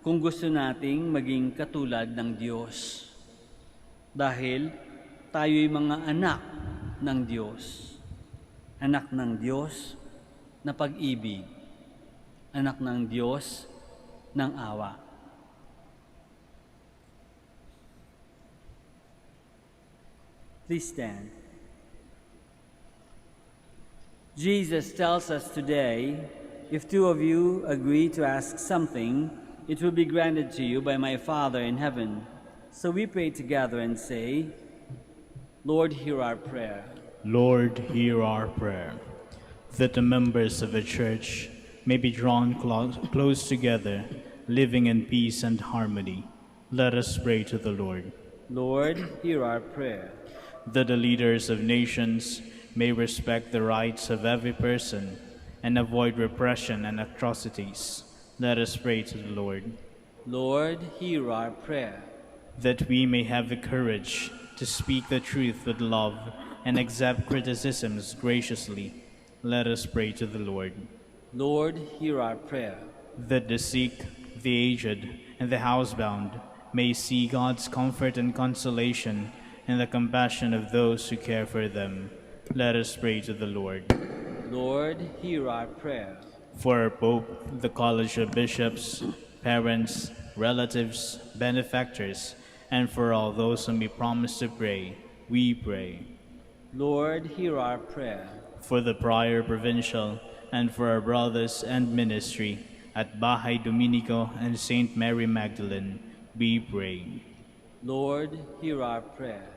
kung gusto nating maging katulad ng Diyos. Dahil tayo'y mga anak ng Diyos. Anak ng Diyos na pag-ibig. Anak ng Diyos ng awa. Please stand. Jesus tells us today, if two of you agree to ask something, it will be granted to you by my Father in heaven. So we pray together and say, Lord, hear our prayer. Lord, hear our prayer. That the members of the church may be drawn close together, living in peace and harmony. Let us pray to the Lord. Lord, hear our prayer. That the leaders of nations may respect the rights of every person and avoid repression and atrocities. Let us pray to the Lord. Lord, hear our prayer. That we may have the courage to speak the truth with love and accept criticisms graciously. Let us pray to the Lord. Lord, hear our prayer. That the sick, the aged, and the housebound may see God's comfort and consolation and the compassion of those who care for them. Let us pray to the Lord. Lord, hear our prayer. For our Pope, the College of Bishops, parents, relatives, benefactors, and for all those whom we promise to pray, we pray. Lord, hear our prayer. For the Prior Provincial, and for our brothers and ministry at Bahay Dominico and St. Mary Magdalene, we pray. Lord, hear our prayer.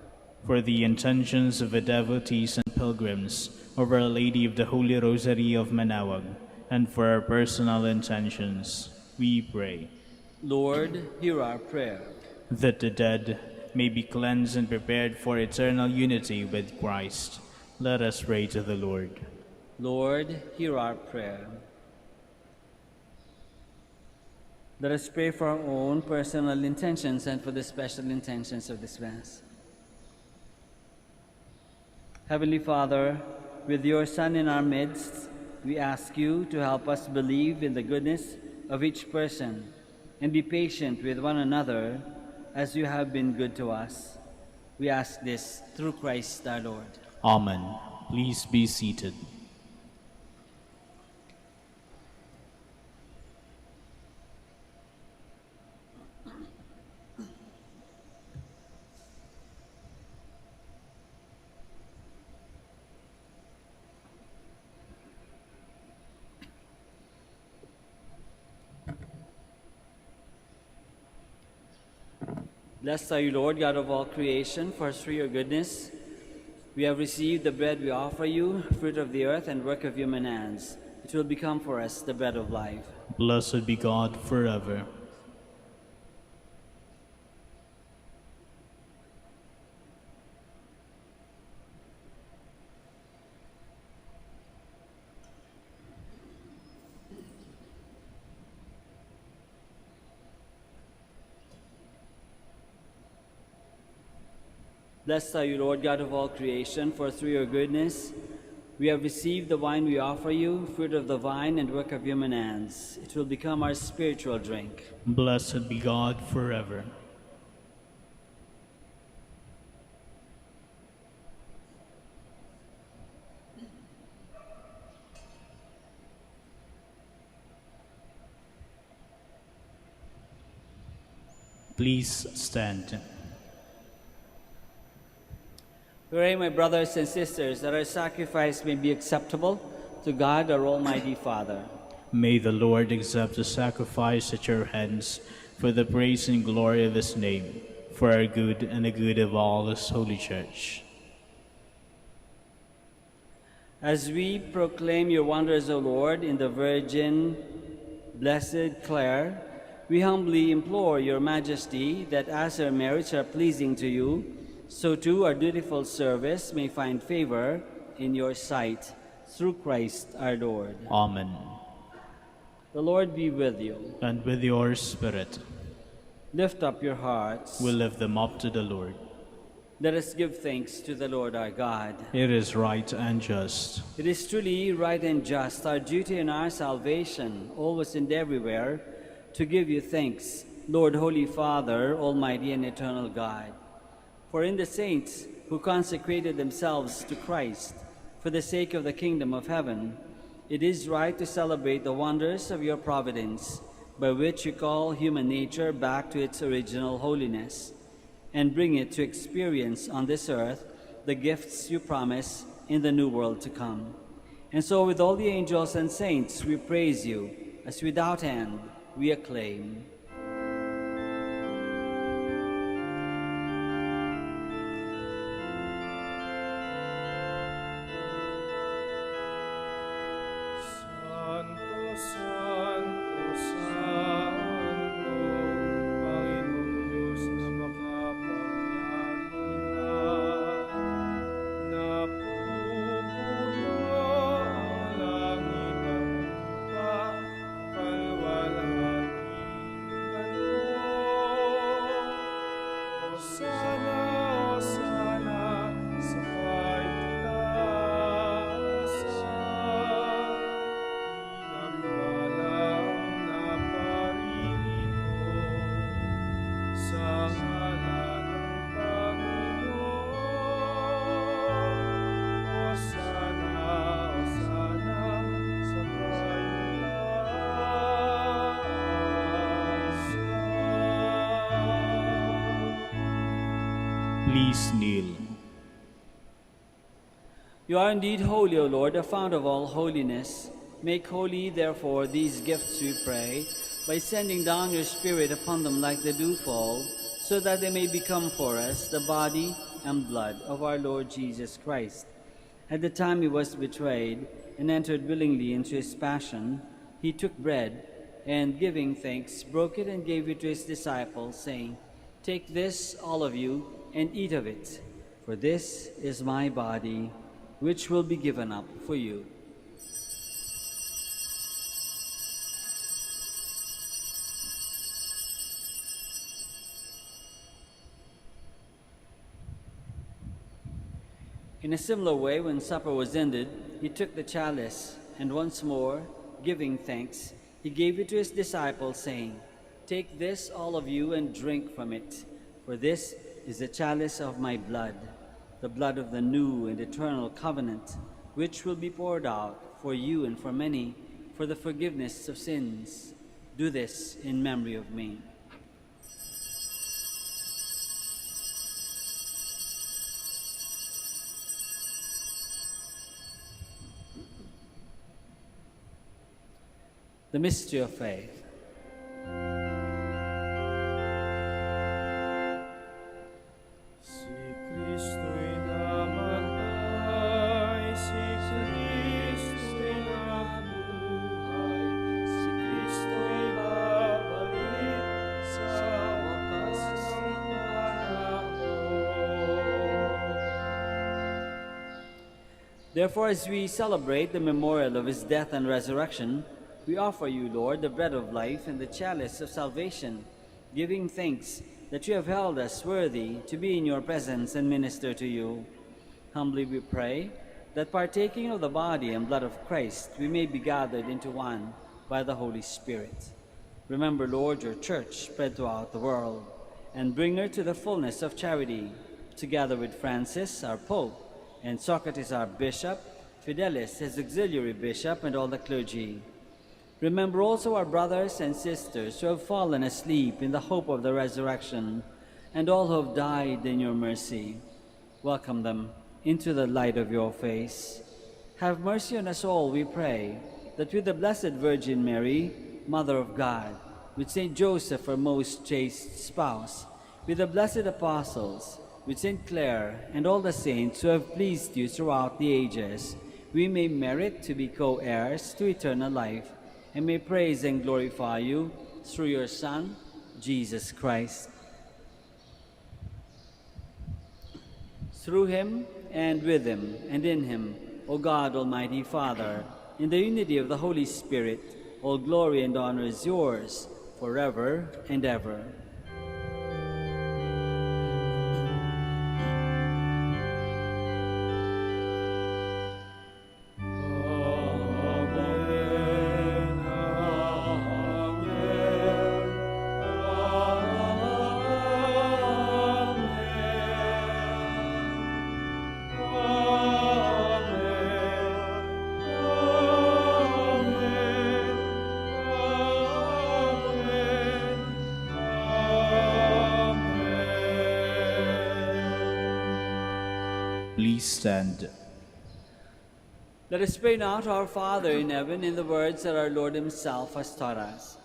For the intentions of the devotees and pilgrims of Our Lady of the Holy Rosary of Manaoag, and for our personal intentions, we pray. Lord, hear our prayer. That the dead may be cleansed and prepared for eternal unity with Christ. Let us pray to the Lord. Lord, hear our prayer. Let us pray for our own personal intentions and for the special intentions of this Mass. Heavenly Father, with your Son in our midst, we ask you to help us believe in the goodness of each person and be patient with one another as you have been good to us. We ask this through Christ our Lord. Amen. Please be seated. Blessed are you, Lord, God of all creation, for through your goodness we have received the bread we offer you, fruit of the earth and work of human hands. It will become for us the bread of life. Blessed be God forever. Blessed are you, Lord, God of all creation, for through your goodness we have received the wine we offer you, fruit of the vine and work of human hands. It will become our spiritual drink. Blessed be God forever. Please stand. Pray, my brothers and sisters, that our sacrifice may be acceptable to God, our Almighty Father. May the Lord accept the sacrifice at your hands for the praise and glory of his name, for our good and the good of all his holy church. As we proclaim your wonders, O Lord, in the Virgin, Blessed Clare, we humbly implore your majesty that as her merits are pleasing to you, so too our dutiful service may find favor in your sight, through Christ our Lord. Amen. The Lord be with you. And with your spirit, Lift up your hearts. we lift them up to the Lord. Let us give thanks to the Lord our God. It is right and just. It is truly right and just, our duty and our salvation, always and everywhere, to give you thanks, Lord, Holy Father, Almighty and eternal God. For in the saints who consecrated themselves to Christ for the sake of the kingdom of heaven, it is right to celebrate the wonders of your providence, by which you call human nature back to its original holiness, and bring it to experience on this earth the gifts you promise in the new world to come. And so with all the angels and saints we praise you, as without end we acclaim. Please kneel. You are indeed holy, O Lord, the fount of all holiness. Make holy, therefore, these gifts, we pray, by sending down your Spirit upon them like the dewfall, so that they may become for us the body and blood of our Lord Jesus Christ. At the time he was betrayed and entered willingly into his passion, he took bread, and giving thanks, broke it and gave it to his disciples, saying, "Take this, all of you, and eat of it, for this is my body, which will be given up for you." In a similar way, when supper was ended, he took the chalice, and once more, giving thanks, he gave it to his disciples, saying, "Take this, all of you, and drink from it, for this is the chalice of my blood, the blood of the new and eternal covenant, which will be poured out for you and for many for the forgiveness of sins. Do this in memory of me." The mystery of faith. Therefore, as we celebrate the memorial of his death and resurrection, we offer you, Lord, the bread of life and the chalice of salvation, giving thanks that you have held us worthy to be in your presence and minister to you. Humbly we pray that partaking of the body and blood of Christ, we may be gathered into one by the Holy Spirit. Remember, Lord, your church spread throughout the world, and bring her to the fullness of charity, together with Francis, our Pope, and Socrates, our Bishop, Fidelis, his auxiliary bishop, and all the clergy. Remember also our brothers and sisters who have fallen asleep in the hope of the resurrection, and all who have died in your mercy. Welcome them into the light of your face. Have mercy on us all, we pray, that with the Blessed Virgin Mary, Mother of God, with Saint Joseph, her most chaste spouse, with the blessed apostles, with Saint Clare, and all the saints who have pleased you throughout the ages, we may merit to be co-heirs to eternal life, and may praise and glorify you through your Son, Jesus Christ. Through him, and with him, and in him, O God, Almighty Father, in the unity of the Holy Spirit, all glory and honor is yours, forever and ever. Please stand. Let us pray now to our Father in heaven in the words that our Lord himself has taught us.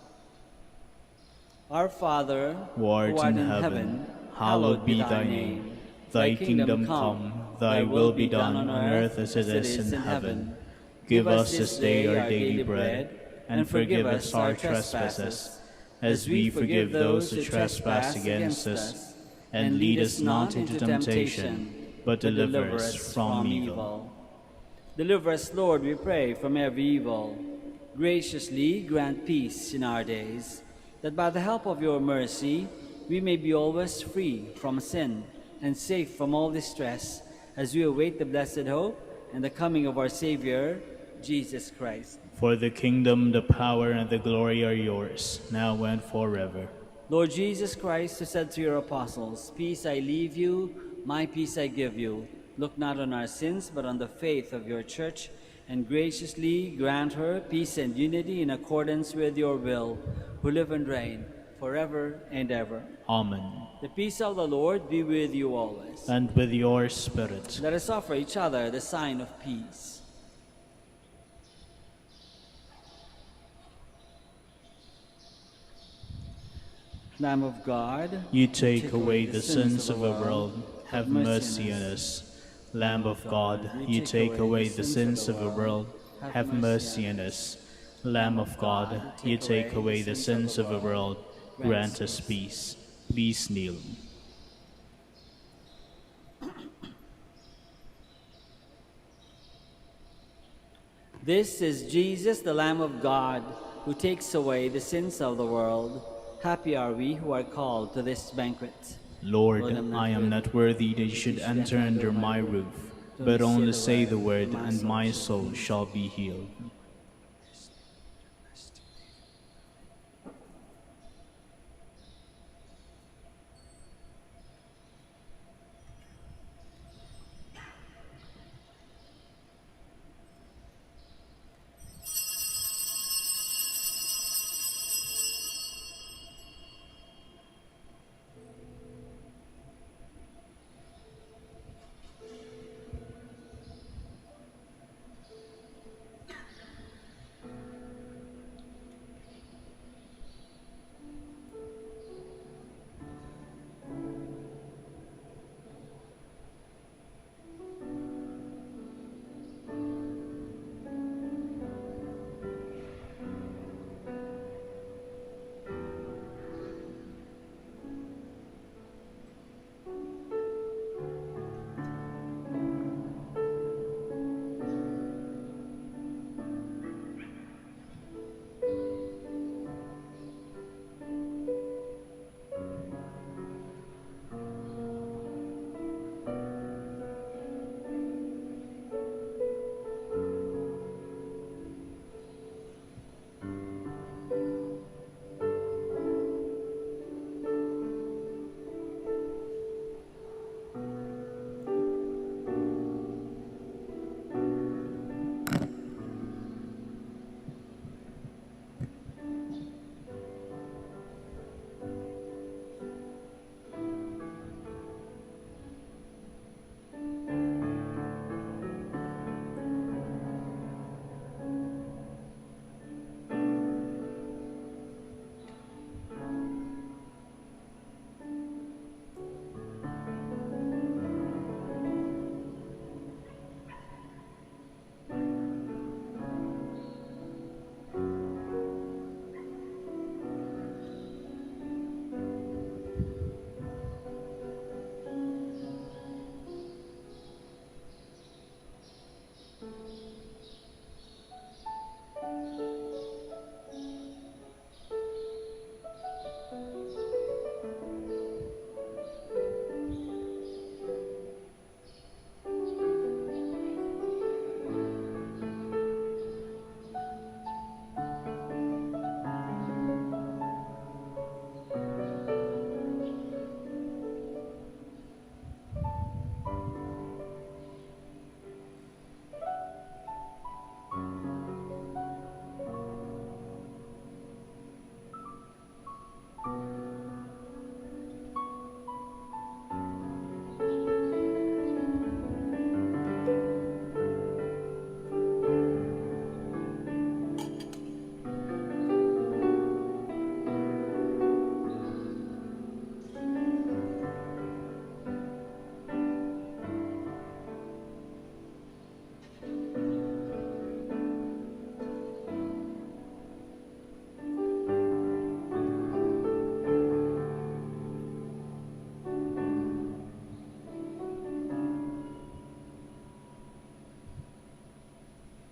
Our Father, Who art in heaven, hallowed be thy name. Thy kingdom come, thy will be done on earth as it is in heaven. Give us this day our daily bread, and forgive us our trespasses, as we forgive those who trespass against us. And lead us not into temptation, but deliver us from evil. Deliver us, Lord, we pray, from every evil. Graciously grant peace in our days, that by the help of your mercy we may be always free from sin and safe from all distress, as we await the blessed hope and the coming of our Savior, Jesus Christ. For the kingdom, the power, and the glory are yours, now and forever. Lord Jesus Christ, who said to your apostles, "Peace I leave you, my peace I give you," look not on our sins, but on the faith of your church, and graciously grant her peace and unity in accordance with your will, who live and reign forever and ever. Amen. The peace of the Lord be with you always. And with your spirit. Let us offer each other the sign of peace. Lamb of God, You take away the sins of the world, have mercy on us. Lamb of God, you take away the sins of the world, have mercy on us. Lamb of God, you take away the sins of the world, grant us peace. Please kneel. this is Jesus, the Lamb of God, who takes away the sins of the world. Happy are we who are called to this banquet. Lord, I am not worthy that you should enter under my roof, but only say the word, and my soul shall be healed.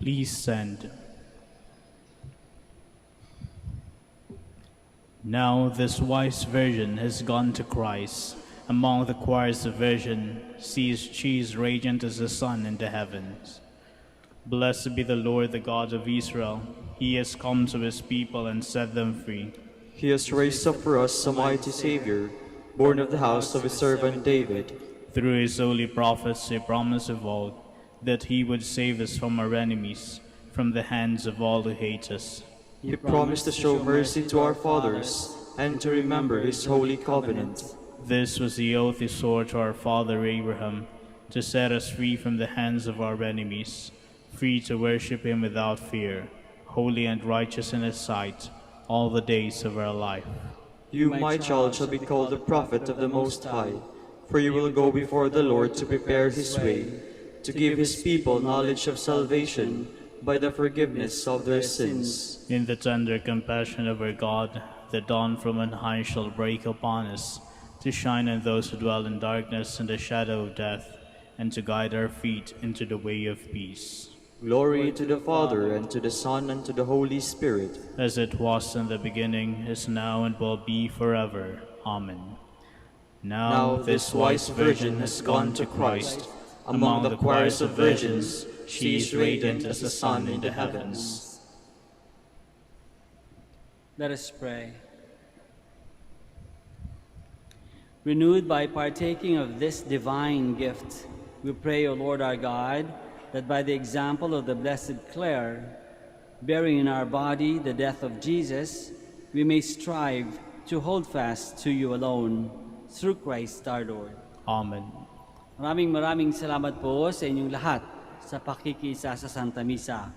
Please stand. Now this wise virgin has gone to Christ. Among the choirs of virgin, she is radiant as the sun in the heavens. Blessed be the Lord, the God of Israel. He has come to his people and set them free. He has raised up for us a mighty Savior, born of the house of his servant David. Through his holy prophets he promised of old that he would save us from our enemies, from the hands of all who hate us. He promised to show mercy to our fathers and to remember his holy covenant. This was the oath he swore to our father Abraham, to set us free from the hands of our enemies, free to worship him without fear, holy and righteous in his sight, all the days of our life. You, my child, shall be called the prophet of the Most High, for you will go before the Lord to prepare his way, to give his people knowledge of salvation by the forgiveness of their sins. In the tender compassion of our God, the dawn from on high shall break upon us, to shine on those who dwell in darkness and the shadow of death, and to guide our feet into the way of peace. Glory to the Father, and to the Son, and to the Holy Spirit. As it was in the beginning, is now, and will be forever. Amen. Now this wise virgin has gone to Christ. Among the choirs of virgins, she is radiant as the sun in the heavens. Let us pray. Renewed by partaking of this divine gift, we pray, O Lord our God, that by the example of the blessed Clare, bearing in our body the death of Jesus, we may strive to hold fast to you alone, through Christ our Lord. Amen. Maraming salamat po sa inyong lahat sa pakikisa sa Santa Misa.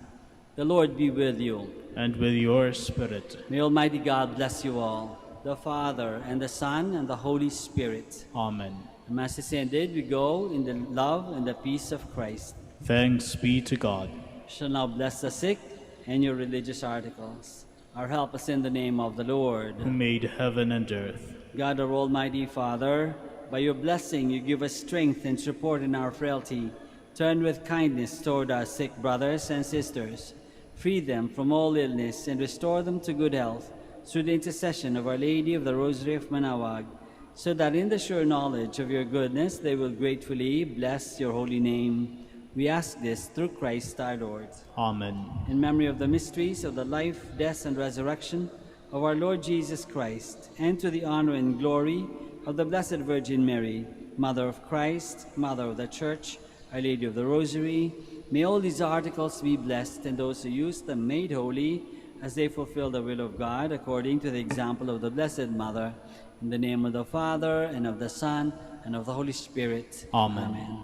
The Lord be with you. And with your spirit. May Almighty God bless you all, the Father, and the Son, and the Holy Spirit. Amen. The Mass is ended. We go in the love and the peace of Christ. Thanks be to God. Shall now bless the sick and your religious articles. Our help is in the name of the Lord, who made heaven and earth. God, our Almighty Father, by your blessing you give us strength and support in our frailty. Turn with kindness toward our sick brothers and sisters. Free them from all illness and restore them to good health through the intercession of Our Lady of the Rosary of Manaoag, so that in the sure knowledge of your goodness they will gratefully bless your holy name. We ask this through Christ our Lord. Amen. In memory of the mysteries of the life, death, and resurrection of our Lord Jesus Christ, and to the honor and glory of the Blessed Virgin Mary, Mother of Christ, Mother of the Church, Our Lady of the Rosary, may all these articles be blessed, and those who use them made holy, as they fulfill the will of God, according to the example of the Blessed Mother. In the name of the Father, and of the Son, and of the Holy Spirit. Amen. Amen.